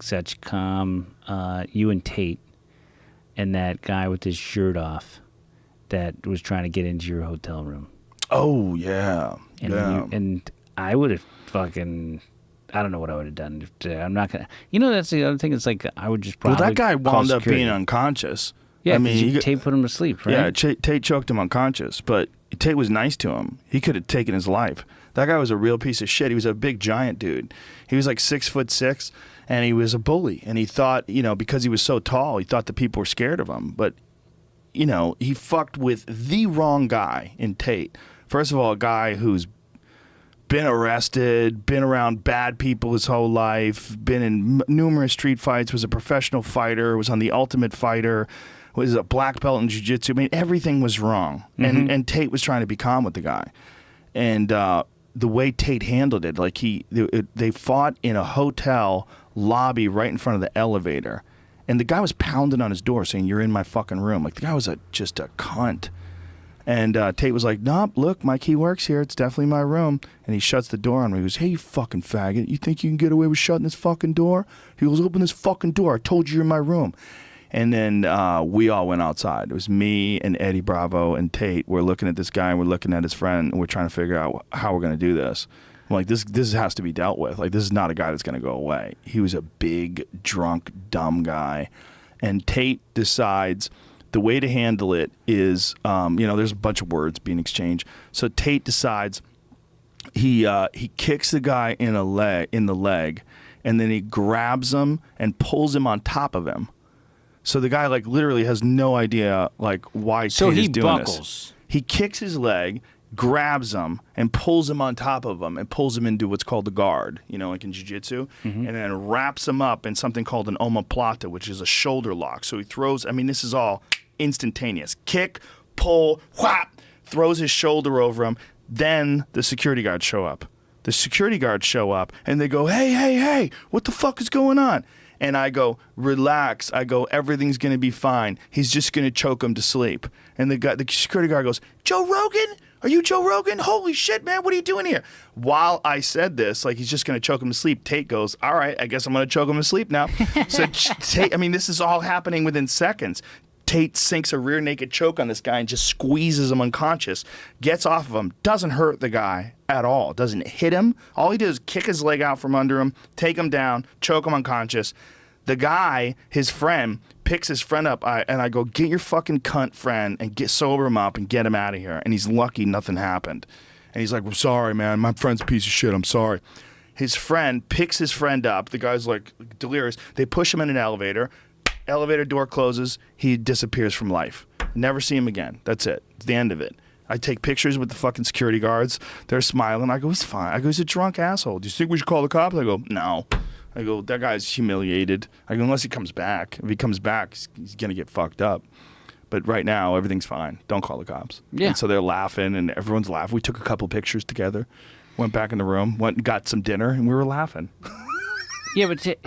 such calm. You and Tait and that guy with his shirt off that was trying to get into your hotel room. Oh, yeah. And and I would have fucking... I don't know what I would have done. I'm not going to... You know, that's the other thing. It's like I would just probably... Well, that guy call wound up security. being unconscious. Yeah, I mean, Tait put him to sleep, right? Yeah, Tait choked him unconscious, but Tait was nice to him. He could have taken his life. That guy was a real piece of shit. He was a big giant dude. He was like 6'6", and he was a bully. And he thought, because he was so tall, he thought the people were scared of him. But, he fucked with the wrong guy in Tait. First of all, a guy who's been arrested, been around bad people his whole life, been in numerous street fights, was a professional fighter, was on The Ultimate Fighter, was a black belt in jiu-jitsu. I mean, everything was wrong. Mm-hmm. And Tait was trying to be calm with the guy. And the way Tait handled it, like they fought in a hotel lobby right in front of the elevator. And the guy was pounding on his door saying, "You're in my fucking room." Like, the guy was just a cunt. And Tait was like, "Nope, look, my key works here. It's definitely my room." And he shuts the door on me. He goes, "Hey, you fucking faggot. You think you can get away with shutting this fucking door?" He goes, "Open this fucking door. I told you you're in my room." And then we all went outside. It was me and Eddie Bravo and Tait. We're looking at this guy and we're looking at his friend and we're trying to figure out how we're going to do this. I'm like, this has to be dealt with. Like, this is not a guy that's going to go away. He was a big, drunk, dumb guy. And Tait decides... The way to handle it is, there's a bunch of words being exchanged. So Tait decides he kicks the guy in the leg, and then he grabs him and pulls him on top of him. So the guy literally has no idea why Tait is doing buckles. this. He kicks his leg, grabs him, and pulls him on top of him, and pulls him into what's called the guard, like in jiu-jitsu, and then wraps him up in something called an omoplata, which is a shoulder lock. So he throws, this is all instantaneous. Kick, pull, whap, throws his shoulder over him. Then the security guards show up. The security guards show up, and they go, hey, what the fuck is going on? And I go, relax. I go, everything's going to be fine. He's just going to choke him to sleep. And the security guard goes, Joe Rogan? Are you Joe Rogan? Holy shit, man, what are you doing here? While I said this, he's just going to choke him to sleep, Tait goes, all right, I guess I'm going to choke him to sleep now. So Tait, this is all happening within seconds. Tait sinks a rear naked choke on this guy and just squeezes him unconscious, gets off of him, doesn't hurt the guy at all, doesn't hit him. All he does is kick his leg out from under him, take him down, choke him unconscious. The guy, his friend, picks his friend up, and I go, get your fucking cunt friend and sober him up and get him out of here. And he's lucky nothing happened. And he's like, "I'm sorry, man. My friend's a piece of shit. I'm sorry." His friend picks his friend up. The guy's delirious. They push him in an elevator. Elevator door closes. He disappears from life. Never see him again. That's it. It's the end of it. I take pictures with the fucking security guards. They're smiling. I go, "It's fine." I go, "He's a drunk asshole. Do you think we should call the cops?" I go, "No." I go, "That guy's humiliated." I go, "Unless he comes back. If he comes back, he's going to get fucked up. But right now, everything's fine. Don't call the cops." Yeah. And so they're laughing, and everyone's laughing. We took a couple pictures together, went back in the room, went and got some dinner, and we were laughing. Yeah, but